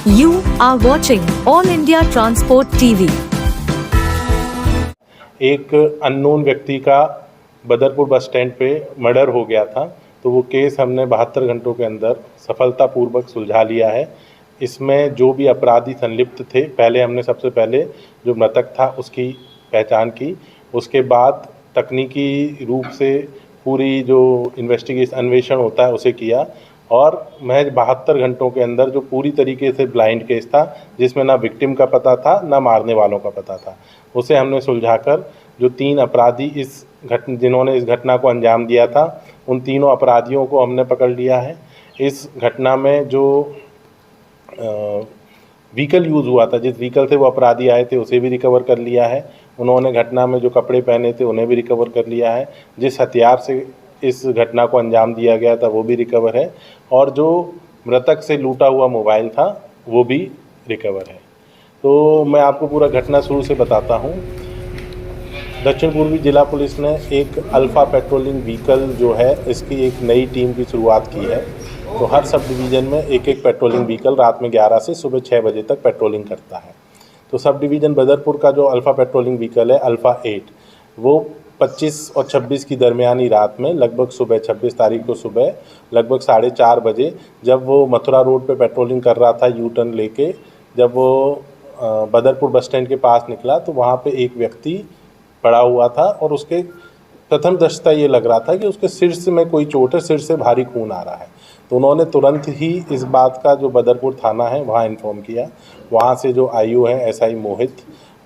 You are watching All India Transport TV. एक unknown व्यक्ति का बदरपुर बस स्टैंड पे मर्डर हो गया था, तो वो केस हमने 72 घंटों के अंदर सफलतापूर्वक सुलझा लिया है। इसमें जो भी अपराधी संलिप्त थे, पहले हमने सबसे पहले जो मृतक था उसकी पहचान की, उसके बाद तकनीकी रूप से पूरी जो अन्वेषण होता है उसे किया, और महज 72 घंटों के अंदर जो पूरी तरीके से ब्लाइंड केस था, जिसमें ना विक्टिम का पता था ना मारने वालों का पता था, उसे हमने सुलझाकर जो 3 अपराधी जिन्होंने इस घटना को अंजाम दिया था, उन तीनों अपराधियों को हमने पकड़ लिया है। इस घटना में जो व्हीकल यूज़ हुआ था, जिस व्हीकल से वो अपराधी आए थे, उसे भी रिकवर कर लिया है। उन्होंने घटना में जो कपड़े पहने थे उन्हें भी रिकवर कर लिया है। जिस हथियार से इस घटना को अंजाम दिया गया था वो भी रिकवर है, और जो मृतक से लूटा हुआ मोबाइल था वो भी रिकवर है। तो मैं आपको पूरा घटना शुरू से बताता हूँ। दक्षिण पूर्वी जिला पुलिस ने एक अल्फ़ा पेट्रोलिंग व्हीकल जो है, इसकी एक नई टीम की शुरुआत की है। तो हर सब डिवीज़न में एक एक पेट्रोलिंग व्हीकल रात में 11 से सुबह 6 बजे तक पेट्रोलिंग करता है। तो सब डिवीज़न बदरपुर का जो अल्फ़ा पेट्रोलिंग व्हीकल है अल्फ़ा 8, वो 25 और 26 की दरमियानी रात में लगभग सुबह 26 तारीख को सुबह लगभग 4:30 बजे, जब वो मथुरा रोड पे पेट्रोलिंग कर रहा था यू टर्न लेके, जब वो बदरपुर बस स्टैंड के पास निकला तो वहाँ पे एक व्यक्ति पड़ा हुआ था, और उसके प्रथम दृष्टया ये लग रहा था कि उसके सिर से में कोई चोट है, सिर से भारी खून आ रहा है। तो उन्होंने तुरंत ही इस बात का जो बदरपुर थाना है वहाँ इन्फॉर्म किया। वहाँ से जो आईओ हैं एसआई मोहित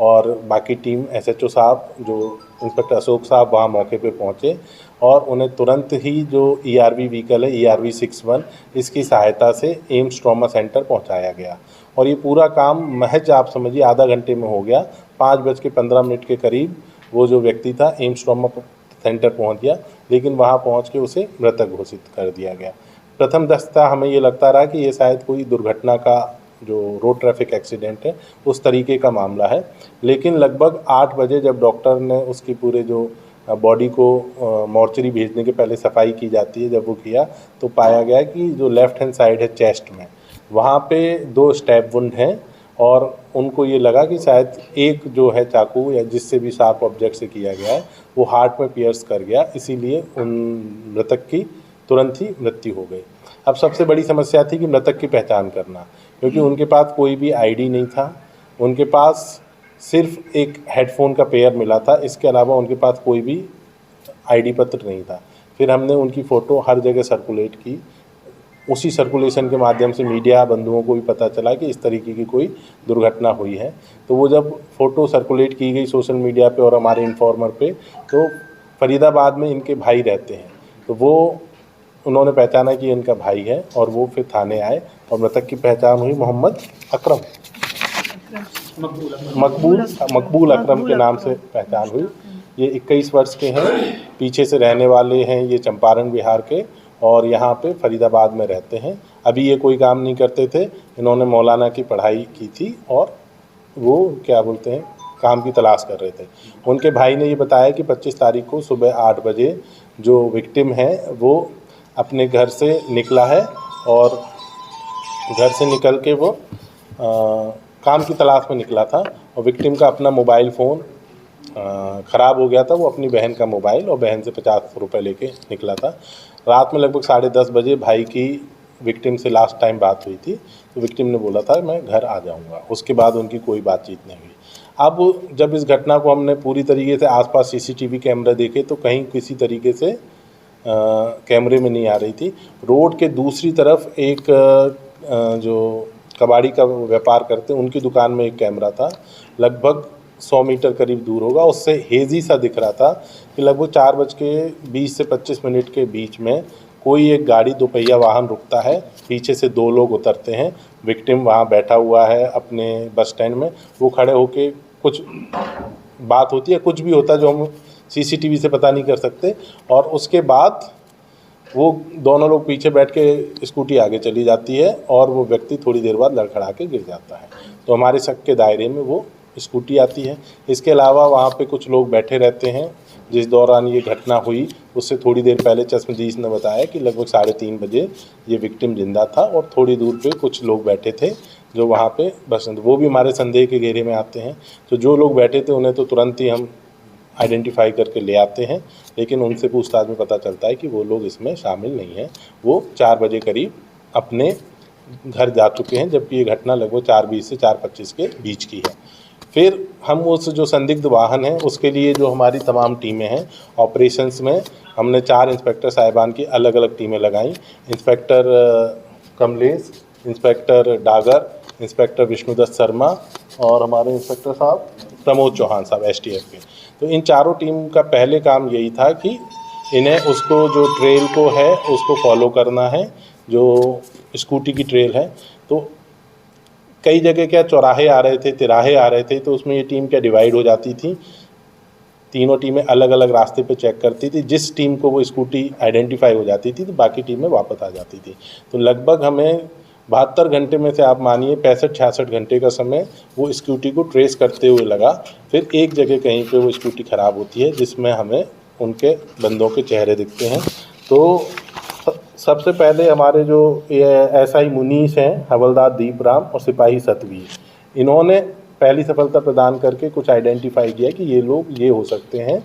और बाकी टीम एसएचओ साहब, जो इंस्पेक्टर अशोक साहब, वहाँ मौके पे पहुँचे, और उन्हें तुरंत ही जो ईआरवी व्हीकल है ईआरवी 61, इसकी सहायता से एम्स ट्रॉमा सेंटर पहुँचाया गया। और ये पूरा काम महज आप समझिए आधा घंटे में हो गया। 5:15 के करीब वो जो व्यक्ति था एम्स ट्रॉमा सेंटर पहुंच गया, लेकिन वहां पहुंच के उसे मृतक घोषित कर दिया गया। प्रथम दृष्टया हमें ये लगता रहा कि ये शायद कोई दुर्घटना का जो रोड ट्रैफिक एक्सीडेंट है उस तरीके का मामला है, लेकिन लगभग 8 बजे जब डॉक्टर ने उसकी पूरे जो बॉडी को मॉर्चरी भेजने के पहले सफाई की जाती है, जब वो किया तो पाया गया कि जो लेफ़्ट हैंड साइड है चेस्ट में, वहाँ पे 2 स्टैब वुंड हैं, और उनको ये लगा कि शायद एक जो है चाकू या जिससे भी शार्प ऑब्जेक्ट से किया गया है वो हार्ट में पियर्स कर गया, इसीलिए उन मृतक की तुरंत ही मृत्यु हो गई। अब सबसे बड़ी समस्या थी कि मृतक की पहचान करना, क्योंकि उनके पास कोई भी आईडी नहीं था, उनके पास सिर्फ एक हेडफोन का पेयर मिला था, इसके अलावा उनके पास कोई भी आईडी पत्र नहीं था। फिर हमने उनकी फ़ोटो हर जगह सर्कुलेट की, उसी सर्कुलेशन के माध्यम से मीडिया बंधुओं को भी पता चला कि इस तरीके की कोई दुर्घटना हुई है। तो वो जब फ़ोटो सर्कुलेट की गई सोशल मीडिया पे और हमारे इन्फॉर्मर पे, तो फरीदाबाद में इनके भाई रहते हैं, तो वो उन्होंने पहचाना कि इनका भाई है, और वो फिर थाने आए और मृतक की पहचान हुई मोहम्मद अकरम, मकबूल अकरम के नाम से पहचान हुई। ये 21 वर्ष के हैं, पीछे से रहने वाले हैं, ये चंपारण बिहार के, और यहाँ पे फरीदाबाद में रहते हैं। अभी ये कोई काम नहीं करते थे, इन्होंने मौलाना की पढ़ाई की थी और वो क्या बोलते हैं काम की तलाश कर रहे थे। उनके भाई ने ये बताया कि 25 तारीख को सुबह 8 बजे जो विक्टिम है वो अपने घर से निकला है, और घर से निकल के वो काम की तलाश में निकला था, और विक्टिम का अपना मोबाइल फ़ोन ख़राब हो गया था। वो अपनी बहन का मोबाइल और बहन से 50 रुपये लेके निकला था। रात में लगभग 10:30 बजे भाई की विक्टिम से लास्ट टाइम बात हुई थी, तो विक्टिम ने बोला था मैं घर आ जाऊंगा, उसके बाद उनकी कोई बातचीत नहीं हुई। अब जब इस घटना को हमने पूरी तरीके से आसपास सीसीटीवी कैमरे देखे तो कहीं किसी तरीके से कैमरे में नहीं आ रही थी। रोड के दूसरी तरफ एक जो कबाड़ी का व्यापार करते उनकी दुकान में एक कैमरा था, लगभग 100 मीटर करीब दूर होगा, उससे हेजी सा दिख रहा था कि लगभग 4:20 से 25 मिनट के बीच में कोई एक गाड़ी दोपहिया वाहन रुकता है, पीछे से 2 लोग उतरते हैं, विक्टिम वहाँ बैठा हुआ है अपने बस स्टैंड में, वो खड़े होके कुछ बात होती है, कुछ भी होता है जो हम सीसीटीवी से पता नहीं कर सकते, और उसके बाद वो दोनों लोग पीछे बैठ के स्कूटी आगे चली जाती है, और वो व्यक्ति थोड़ी देर बाद लड़खड़ा के गिर जाता है। तो हमारे शक के दायरे में वो स्कूटी आती है। इसके अलावा वहाँ पे कुछ लोग बैठे रहते हैं। जिस दौरान ये घटना हुई उससे थोड़ी देर पहले चश्मदीद ने बताया कि लगभग 3:30 बजे ये विक्टिम जिंदा था, और थोड़ी दूर पे कुछ लोग बैठे थे जो वहाँ पे बस वो भी हमारे संदेह के घेरे में आते हैं। तो जो लोग बैठे थे उन्हें तो तुरंत ही हम आइडेंटिफाई करके ले आते हैं, लेकिन उनसे पूछताछ में पता चलता है कि वो लोग इसमें शामिल नहीं हैं। वो 4 बजे करीब अपने घर जा चुके हैं, जबकि ये घटना लगभग 4:20 से 4:25 के बीच की है। फिर हम उस जो संदिग्ध वाहन है उसके लिए जो हमारी तमाम टीमें हैं ऑपरेशंस में, हमने 4 इंस्पेक्टर साहिबान की अलग अलग टीमें लगाई। Inspector Kamlesh, inspector Dagar, inspector Vishnudutt Sharma और हमारे इंस्पेक्टर साहब प्रमोद चौहान साहब STF के। तो इन चारों टीम का पहले काम यही था कि इन्हें उसको जो ट्रेल को है उसको फॉलो करना है, जो स्कूटी की ट्रेल है। तो कई जगह क्या चौराहे आ रहे थे, तिराहे आ रहे थे, तो उसमें ये टीम क्या डिवाइड हो जाती थी। तीनों टीमें अलग अलग रास्ते पे चेक करती थी। जिस टीम को वो स्कूटी आइडेंटिफाई हो जाती थी तो बाकी टीमें वापस आ जाती थी। तो लगभग हमें 72 घंटे में से आप मानिए 65-66 घंटे का समय वो स्कूटी को ट्रेस करते हुए लगा। फिर एक जगह कहीं पे वो स्कूटी ख़राब होती है जिसमें हमें उनके बंदों के चेहरे दिखते हैं। तो सबसे पहले हमारे जो SI मुनीस हैं, हवलदार दीपराम और सिपाही सतवीर, इन्होंने पहली सफलता प्रदान करके कुछ आइडेंटिफाई किया कि ये लोग ये हो सकते हैं,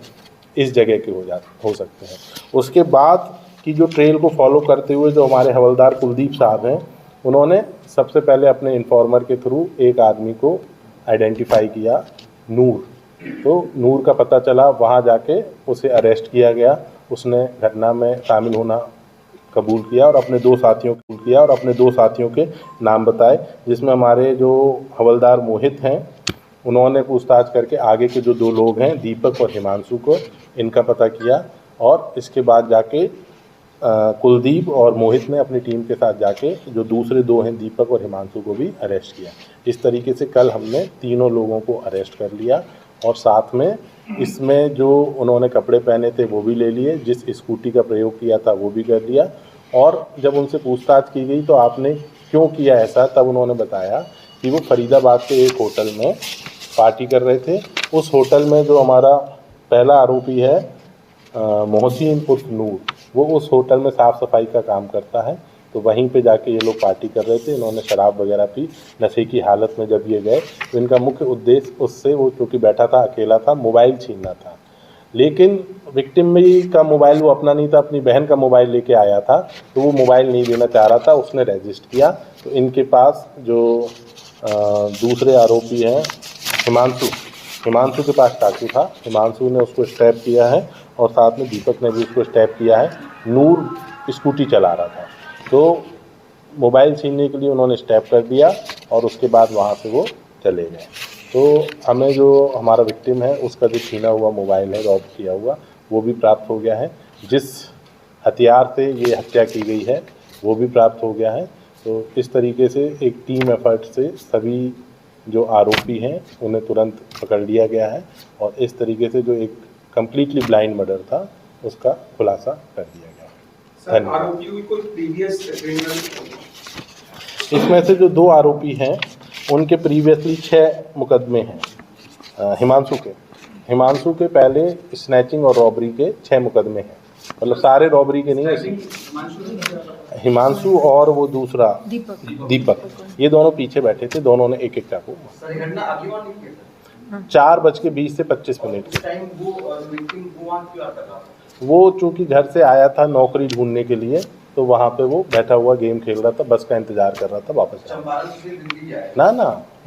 इस जगह के हो सकते हैं। उसके बाद की जो ट्रेल को फॉलो करते हुए जो हमारे हवलदार कुलदीप साहब हैं, उन्होंने सबसे पहले अपने इन्फॉर्मर के थ्रू एक आदमी को आइडेंटिफाई किया, नूर। तो नूर का पता चला, वहाँ जाके उसे अरेस्ट किया गया। उसने घटना में शामिल होना कबूल किया और अपने 2 साथियों के नाम बताए, जिसमें हमारे जो हवलदार मोहित हैं उन्होंने पूछताछ करके आगे के जो 2 लोग हैं दीपक और हिमांशु को, इनका पता किया। और इसके बाद जाके कुलदीप और मोहित ने अपनी टीम के साथ जाके जो दूसरे 2 हैं दीपक और हिमांशु को भी अरेस्ट किया। इस तरीके से कल हमने तीनों लोगों को अरेस्ट कर लिया और साथ में इसमें जो उन्होंने कपड़े पहने थे वो भी ले लिए, जिस स्कूटी का प्रयोग किया था वो भी कर लिया। और जब उनसे पूछताछ की गई तो आपने क्यों किया ऐसा, तब उन्होंने बताया कि वो फरीदाबाद के एक होटल में पार्टी कर रहे थे। उस होटल में जो हमारा पहला आरोपी है मोहसिन उर्फ नूर, वो उस होटल में साफ़ सफाई का काम करता है। तो वहीं पे जाके ये लोग पार्टी कर रहे थे। इन्होंने शराब वगैरह पी, नशे की हालत में जब ये गए तो इनका मुख्य उद्देश्य उससे, वो क्योंकि बैठा था अकेला था, मोबाइल छीनना था। लेकिन विक्टिम का मोबाइल वो अपना नहीं था, अपनी बहन का मोबाइल लेके आया था, तो वो मोबाइल नहीं देना चाह रहा था, उसने रजिस्ट किया। तो इनके पास जो दूसरे आरोपी हैं हिमांशु के पास चाकू था, हिमांशु ने उसको स्टैप किया है और साथ में दीपक ने भी उसको स्टैप किया है। नूर स्कूटी चला रहा था, तो मोबाइल छीनने के लिए उन्होंने स्टैप कर दिया और उसके बाद वहाँ से वो चले गए। तो हमें जो हमारा विक्टिम है उसका जो छीना हुआ मोबाइल है, रॉब किया हुआ, वो भी प्राप्त हो गया है। जिस हथियार से ये हत्या की गई है वो भी प्राप्त हो गया है। तो इस तरीके से एक टीम एफर्ट से सभी जो आरोपी हैं उन्हें तुरंत पकड़ लिया गया है और इस तरीके से जो एक कम्प्लीटली ब्लाइंड मर्डर था उसका खुलासा कर दिया गया है। इसमें से जो 2 आरोपी हैं उनके प्रीवियसली 6 मुकदमे हैं। हिमांशु के पहले स्नैचिंग और रॉबरी के 6 मुकदमे हैं, मतलब सारे रॉबरी के नहीं है। हिमांशु और वो दूसरा दीपक, ये दोनों पीछे बैठे थे, दोनों ने एक चाकू। 4:20 से 25 मिनट वो चूँकि घर से आया था नौकरी ढूंढने के लिए, तो वहाँ पे वो बैठा हुआ गेम खेल रहा था, बस का इंतजार कर रहा था वापस ना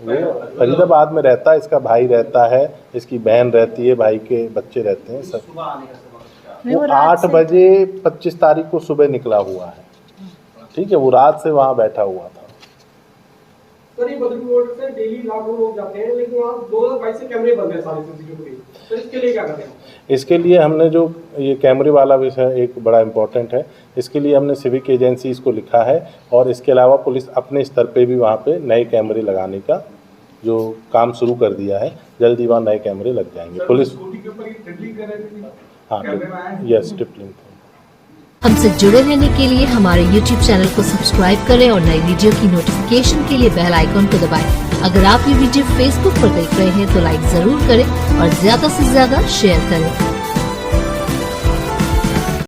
वो फरीदाबाद में रहता है, इसका भाई रहता है, इसकी बहन रहती है, भाई के बच्चे रहते हैं सब। वो 8 बजे 25 तारीख को सुबह निकला हुआ है, ठीक है, वो रात से वहाँ बैठा हुआ था। सर ये बद्री रोड से डेली लाखों लोग जाते हैं, लेकिन वहाँ 2022 से कैमरे बंद हैं सारे सीसीटीवी। तो इसके लिए क्या करते हैं? इसके लिए हमने जो ये कैमरे वाला विषय एक बड़ा इम्पोर्टेंट है, इसके लिए हमने सिविक एजेंसीज़ को लिखा है और इसके अलावा पुलिस अपने स्तर पे भी वहाँ पे नए कैमरे लगाने का जो काम शुरू कर दिया है। जल्दी वहाँ नए कैमरे लग जाएंगे। पुलिस हाँ, यस, ट्रिपलिंग। हमसे जुड़े रहने के लिए हमारे YouTube चैनल को सब्सक्राइब करें और नई वीडियो की नोटिफिकेशन के लिए बेल आइकॉन को दबाएं। अगर आप ये वीडियो Facebook पर देख रहे हैं तो लाइक जरूर करें और ज्यादा से ज्यादा शेयर करें।